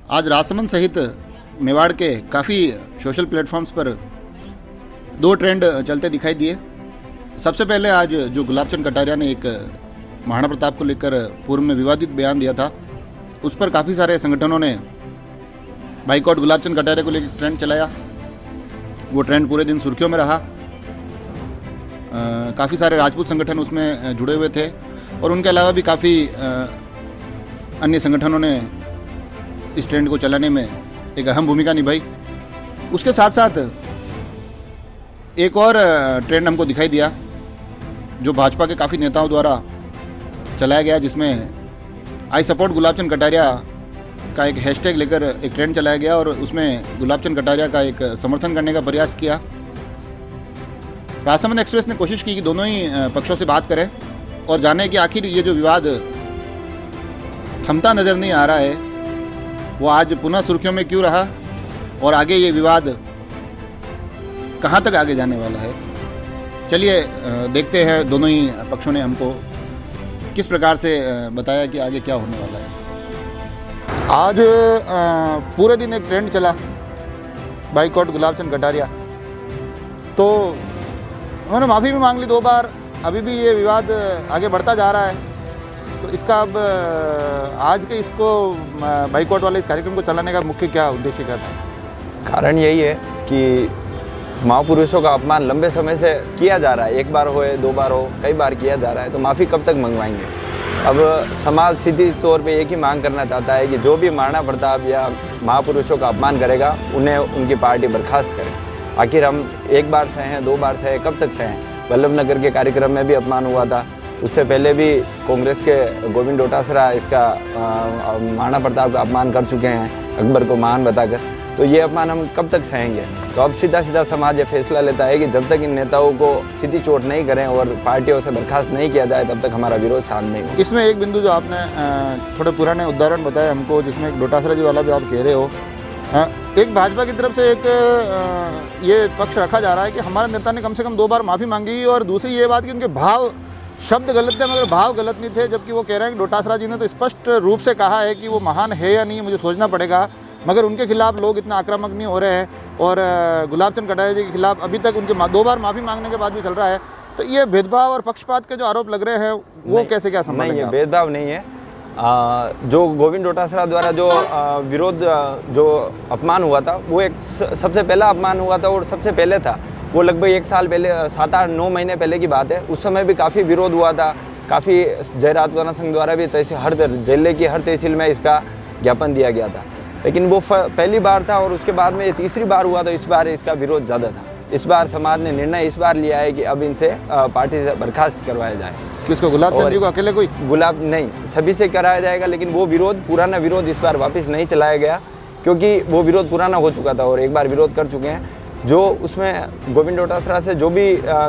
आज राजसमंद सहित मेवाड़ के काफ़ी सोशल प्लेटफॉर्म्स पर दो ट्रेंड चलते दिखाई दिए। सबसे पहले आज जो गुलाबचंद कटारिया ने एक महाराणा प्रताप को लेकर पूर्व में विवादित बयान दिया था, उस पर काफ़ी सारे संगठनों ने बाइकआउट गुलाबचंद कटारिया को लेकर ट्रेंड चलाया। वो ट्रेंड पूरे दिन सुर्खियों में रहा। काफ़ी सारे राजपूत संगठन उसमें जुड़े हुए थे और उनके अलावा भी काफ़ी अन्य संगठनों ने इस ट्रेंड को चलाने में एक अहम भूमिका निभाई। उसके साथ साथ एक और ट्रेंड हमको दिखाई दिया जो भाजपा के काफ़ी नेताओं द्वारा चलाया गया, जिसमें आई सपोर्ट गुलाबचंद कटारिया का एक हैशटैग लेकर एक ट्रेंड चलाया गया और उसमें गुलाबचंद कटारिया का एक समर्थन करने का प्रयास किया। राजसमंद एक्सप्रेस ने कोशिश की कि दोनों ही पक्षों से बात करें और जाने कि आखिर ये जो विवाद थमता नज़र नहीं आ रहा है वो आज पुनः सुर्खियों में क्यों रहा और आगे ये विवाद कहाँ तक आगे जाने वाला है। चलिए देखते हैं दोनों ही पक्षों ने हमको किस प्रकार से बताया कि आगे क्या होने वाला है। आज पूरे दिन एक ट्रेंड चला बाइकआउट गुलाबचंद कटारिया, तो उन्होंने माफ़ी भी मांग ली 2 बार। अभी भी ये विवाद आगे बढ़ता जा रहा है। तो इसका अब आज के इसको बाइकआउट वाले इस कार्यक्रम को चलाने का मुख्य क्या उद्देश्य क्या था? कारण यही है कि महापुरुषों का अपमान लंबे समय से किया जा रहा है। 1 बार हो 2 बार हो, कई बार किया जा रहा है, तो माफ़ी कब तक मंगवाएंगे। अब समाज सीधी तौर पे एक ही मांग करना चाहता है कि जो भी महाराणा प्रताप या महापुरुषों का अपमान करेगा उन्हें उनकी पार्टी बर्खास्त करे। आखिर हम 1 बार सहें, 2 बार सहें, कब तक सहें। वल्लभनगर के कार्यक्रम में भी अपमान हुआ था, उससे पहले भी कांग्रेस के गोविंद डोटासरा इसका महाराणा प्रताप का अपमान कर चुके हैं, अकबर को महान बताकर। तो ये अपमान हम कब तक सहेंगे। तो अब सीधा समाज ये फैसला लेता है कि जब तक इन नेताओं को सीधी चोट नहीं करें और पार्टियों से बर्खास्त नहीं किया जाए तब तक हमारा विरोध शांत नहीं होगा। इसमें एक बिंदु जो आपने थोड़े पुराने उदाहरण बताए हमको, जिसमें एक डोटासरा जी वाला भी आप कह रहे हो, एक भाजपा की तरफ से एक ये पक्ष रखा जा रहा है कि हमारे नेता ने कम से कम 2 बार माफ़ी मांगी, और दूसरी ये बात कि उनके भाव शब्द गलत थे मगर भाव गलत नहीं थे। जबकि वो कह रहे हैं कि डोटासरा जी ने तो स्पष्ट रूप से कहा है कि वो महान है या नहीं मुझे सोचना पड़ेगा, मगर उनके खिलाफ लोग इतना आक्रामक नहीं हो रहे हैं। और गुलाबचंद कटारिया जी के खिलाफ अभी तक उनके 2 बार माफ़ी मांगने के बाद भी चल रहा है। तो ये भेदभाव और पक्षपात के जो आरोप लग रहे हैं वो कैसे क्या संभालेंगे? नहीं, ये भेदभाव नहीं है। जो गोविंद डोटासरा द्वारा जो विरोध जो अपमान हुआ था वो एक सबसे पहला अपमान हुआ था और सबसे पहले था। वो लगभग 1 साल पहले, 7-8-9 महीने पहले की बात है। उस समय भी काफ़ी विरोध हुआ था। काफ़ी जय राजपूताना संघ द्वारा भी जिले की हर तहसील में इसका ज्ञापन दिया गया था। लेकिन वो पहली बार था और उसके बाद में ये तीसरी बार हुआ, तो इस बार इसका विरोध ज़्यादा था। इस बार समाज ने निर्णय इस बार लिया है कि अब इनसे पार्टी से बर्खास्त करवाया जाए। किसको? गुलाबचंद जी को अकेले? कोई नहीं, सभी से कराया जाएगा। लेकिन वो विरोध, पुराना विरोध इस बार वापस नहीं चलाया गया, क्योंकि वो विरोध पुराना हो चुका था और 1 बार विरोध कर चुके हैं। जो उसमें गोविंद डोटासरा से जो भी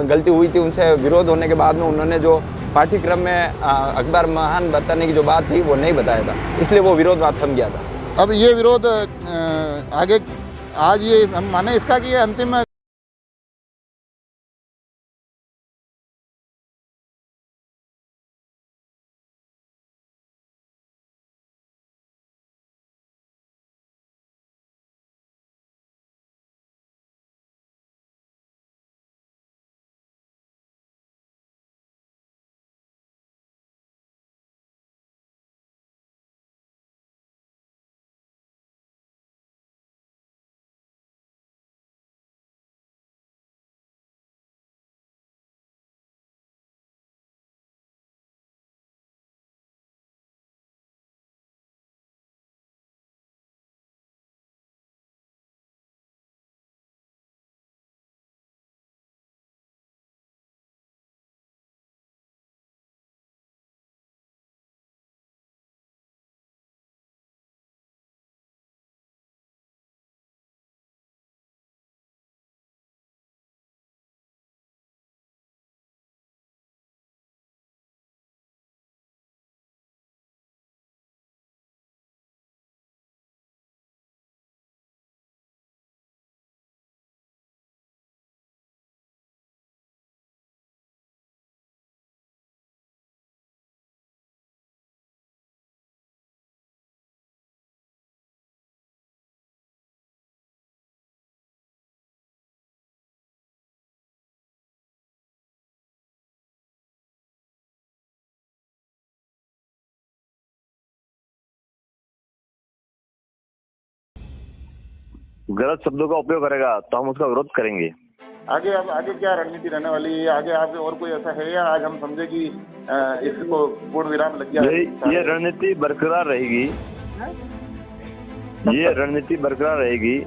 गलती हुई थी, उनसे विरोध होने के बाद में उन्होंने जो पाठ्यक्रम में अकबर महान बताने की जो बात थी वो नहीं बताया था, इसलिए वो विरोध वहाँ थम गया था। अब ये विरोध आगे आज ये हम माने इसका कि ये अंतिम गलत शब्दों का उपयोग करेगा तो हम उसका विरोध करेंगे। आगे अब आगे क्या रणनीति रहने वाली है? आगे आप और कोई ऐसा है या आज हम समझे कि इसको पूर्ण विराम लग गया? ये रणनीति बरकरार रहेगी, ये रणनीति बरकरार रहेगी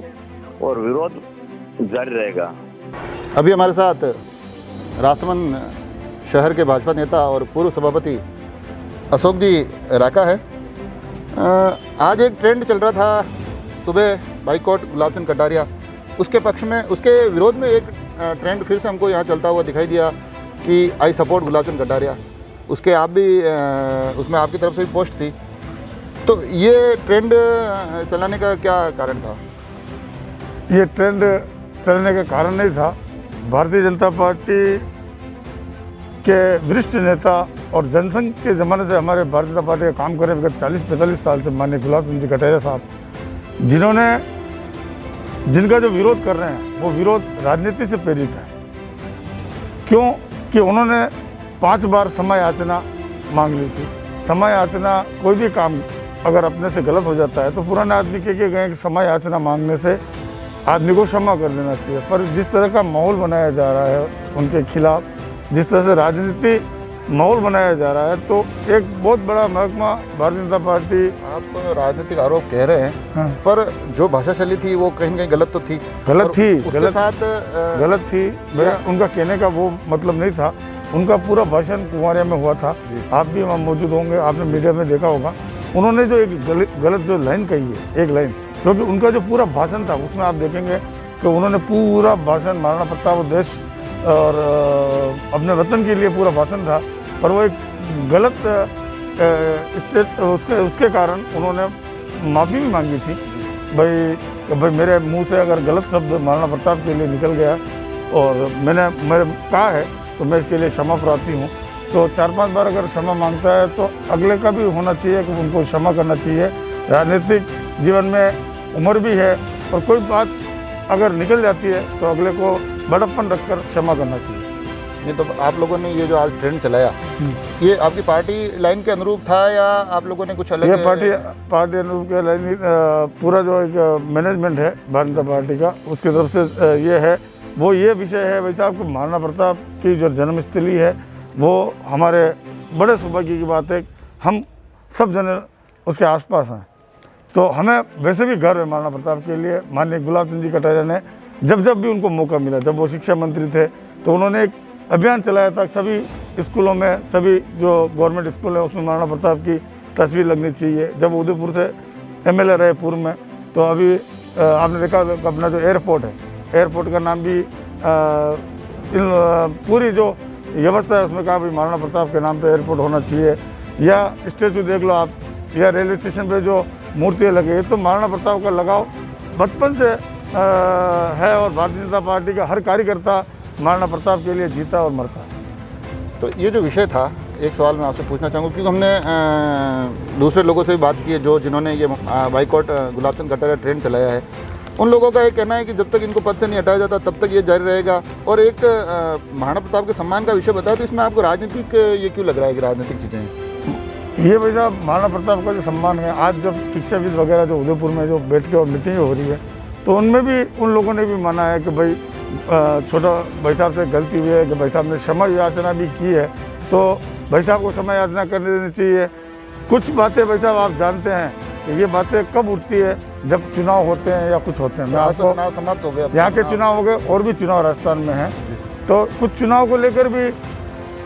और विरोध जारी रहेगा। अभी हमारे साथ राजसमंद शहर के भाजपा नेता और पूर्व सभापति अशोक जी राका है। आज एक ट्रेंड चल रहा था सुबह बाइकआउट गुलाब चंद कटारिया, उसके पक्ष में, उसके विरोध में एक ट्रेंड फिर से हमको यहाँ चलता हुआ दिखाई दिया कि आई सपोर्ट गुलाब चंद कटारिया। उसके आप भी उसमें आपकी तरफ से भी पोस्ट थी, तो ये ट्रेंड चलाने का क्या कारण था? ये ट्रेंड चलने का कारण नहीं था। भारतीय जनता पार्टी के वरिष्ठ नेता और जनसंघ के ज़माने से हमारे भारतीय जनता पार्टी का काम कर रहे हैं विगत 40-45 साल से माननीय गुलाब चंद जी कटारिया साहब, जिनका जो विरोध कर रहे हैं वो विरोध राजनीति से प्रेरित है। क्यों कि उन्होंने 5 बार समय याचना मांग ली थी। समय याचना, कोई भी काम अगर अपने से गलत हो जाता है तो पुराने आदमी के गए कि समय याचना मांगने से आदमी को क्षमा कर देना चाहिए। पर जिस तरह का माहौल बनाया जा रहा है उनके खिलाफ, जिस तरह से राजनीति माहौल बनाया जा रहा है, तो एक बहुत बड़ा महकमा भारतीय जनता पार्टी। आप राजनीतिक आरोप कह रहे हैं, हाँ। पर जो भाषा शैली थी वो कहीं न कहीं गलत तो थी। गलत थी, उसके साथ गलत थी। उनका कहने का वो मतलब नहीं था। उनका पूरा भाषण कुंवारिया में हुआ था, आप भी वहाँ मौजूद होंगे, आपने मीडिया में देखा होगा। उन्होंने जो एक गलत जो लाइन कही है, एक लाइन, क्योंकि उनका जो पूरा भाषण था उसमें आप देखेंगे कि उन्होंने पूरा भाषण महाराणा प्रताप देश और अपने वतन के लिए पूरा भाषण था, पर वो एक गलत उसके कारण उन्होंने माफ़ी भी मांगी थी। भाई मेरे मुंह से अगर गलत शब्द महाराणा प्रताप के लिए निकल गया और मैंने कहा है तो मैं इसके लिए क्षमा प्रार्थी हूँ। तो 4-5 बार अगर क्षमा मांगता है तो अगले का भी होना चाहिए कि उनको क्षमा करना चाहिए। राजनीतिक जीवन में उम्र भी है और कोई बात अगर निकल जाती है तो अगले को बड़प्पन रखकर क्षमा करना चाहिए। नहीं तो आप लोगों ने ये जो आज ट्रेंड चलाया, ये आपकी पार्टी लाइन के अनुरूप था या आप लोगों ने कुछ अलग? ये पार्टी अनुरूप के लाइन, पूरा जो एक मैनेजमेंट है भारतीय जनता पार्टी का, उसकी तरफ से ये है। वो ये विषय है भाई साहब कि महाराणा प्रताप की जो जन्मस्थली है वो हमारे बड़े सौभाग्य की बात है। हम सब जने उसके आसपास हैं, तो हमें वैसे भी गर्व है महाराणा प्रताप के लिए। माननीय गुलाब चंद जी कटारिया ने जब भी उनको मौका मिला, जब वो शिक्षा मंत्री थे तो उन्होंने एक अभियान चलाया था सभी स्कूलों में, सभी जो गवर्नमेंट स्कूल है उसमें महाराणा प्रताप की तस्वीर लगनी चाहिए। जब उदयपुर से MLA रहे पूर्व में, तो अभी आपने देखा अपना जो एयरपोर्ट है, एयरपोर्ट का नाम भी पूरी जो व्यवस्था है उसमें कहा भाई महाराणा प्रताप के नाम पे एयरपोर्ट होना चाहिए। या स्टैचू देख लो आप, या रेलवे स्टेशन पे जो मूर्तियाँ लगी है, तो महाराणा प्रताप का लगाव बचपन से है और भारतीय जनता पार्टी का हर कार्यकर्ता महाराणा प्रताप के लिए जीता और मरता। तो ये जो विषय था, एक सवाल मैं आपसे पूछना चाहूँगा, क्योंकि हमने दूसरे लोगों से भी बात की है जिन्होंने ये बाइकआउट गुलाब चंद कटारिया ट्रेंड चलाया है। उन लोगों का ये कहना है कि जब तक इनको पद से नहीं हटाया जाता तब तक ये जारी रहेगा। और एक महाराणा प्रताप के सम्मान का विषय बताया, तो इसमें आपको राजनीतिक ये क्यों लग रहा है कि राजनीतिक चीज़ें हैं? ये भाई साहब महाराणा प्रताप का जो सम्मान है, आज जब शिक्षाविद वगैरह जो उदयपुर में जो बैठ के और मीटिंग हो रही है, तो उनमें भी उन लोगों ने भी माना है कि भाई छोटा भाई साहब से गलती हुई है, कि भाई साहब ने क्षमा याचना भी की है, तो भाई साहब को क्षमा याचना करने देनी चाहिए। कुछ बातें भाई साहब आप जानते हैं कि ये बातें कब उठती है, जब चुनाव होते हैं या कुछ होते हैं। मैं आपको चुनाव समाप्त हो गया, यहाँ के चुनाव हो गए और भी चुनाव राजस्थान में हैं, तो कुछ चुनाव को लेकर भी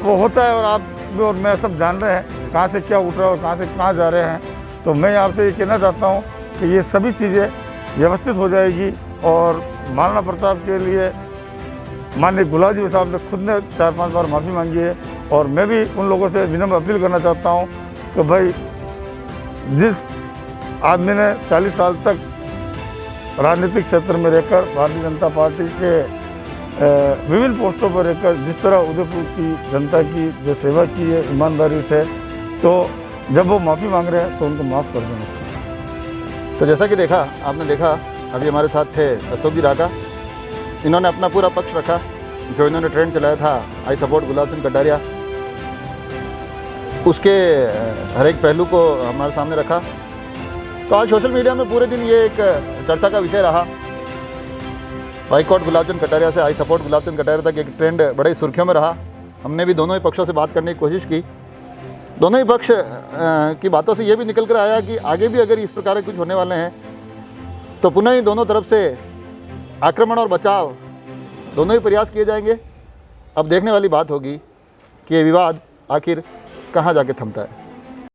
वो होता है और आप और मैं सब जान रहे हैं कहाँ से क्या उठ रहा है और कहाँ से कहाँ जा रहे हैं। तो मैं आपसे ये कहना चाहता हूँ कि ये सभी चीज़ें व्यवस्थित हो जाएगी। और महाराणा प्रताप के लिए माननीय गुलाब जी साहब ने खुद ने 4-5 बार माफ़ी मांगी है। और मैं भी उन लोगों से विनम्र अपील करना चाहता हूँ कि भाई जिस आदमी ने 40 साल तक राजनीतिक क्षेत्र में रहकर भारतीय जनता पार्टी के विभिन्न पोस्टों पर रहकर जिस तरह उदयपुर की जनता की जो सेवा की है ईमानदारी से, तो जब वो माफ़ी मांग रहे हैं तो उनको माफ़ कर देना चाहिए। तो जैसा कि आपने देखा अभी हमारे साथ थे अशोक जी राका। इन्होंने अपना पूरा पक्ष रखा, जो इन्होंने ट्रेंड चलाया था आई सपोर्ट गुलाब चंद कटारिया, उसके हर एक पहलू को हमारे सामने रखा। तो आज सोशल मीडिया में पूरे दिन ये एक चर्चा का विषय रहा बाइकआउट गुलाबचंद कटारिया से आई सपोर्ट गुलाबचंद कटारिया तक एक ट्रेंड बड़े ही सुर्खियों में रहा। हमने भी दोनों ही पक्षों से बात करने की कोशिश की। दोनों ही पक्ष की बातों से ये भी निकल कर आया कि आगे भी अगर इस प्रकार के कुछ होने वाले हैं तो पुनः ही दोनों तरफ से आक्रमण और बचाव दोनों ही प्रयास किए जाएंगे। अब देखने वाली बात होगी कि ये विवाद आखिर कहाँ जाके थमता है।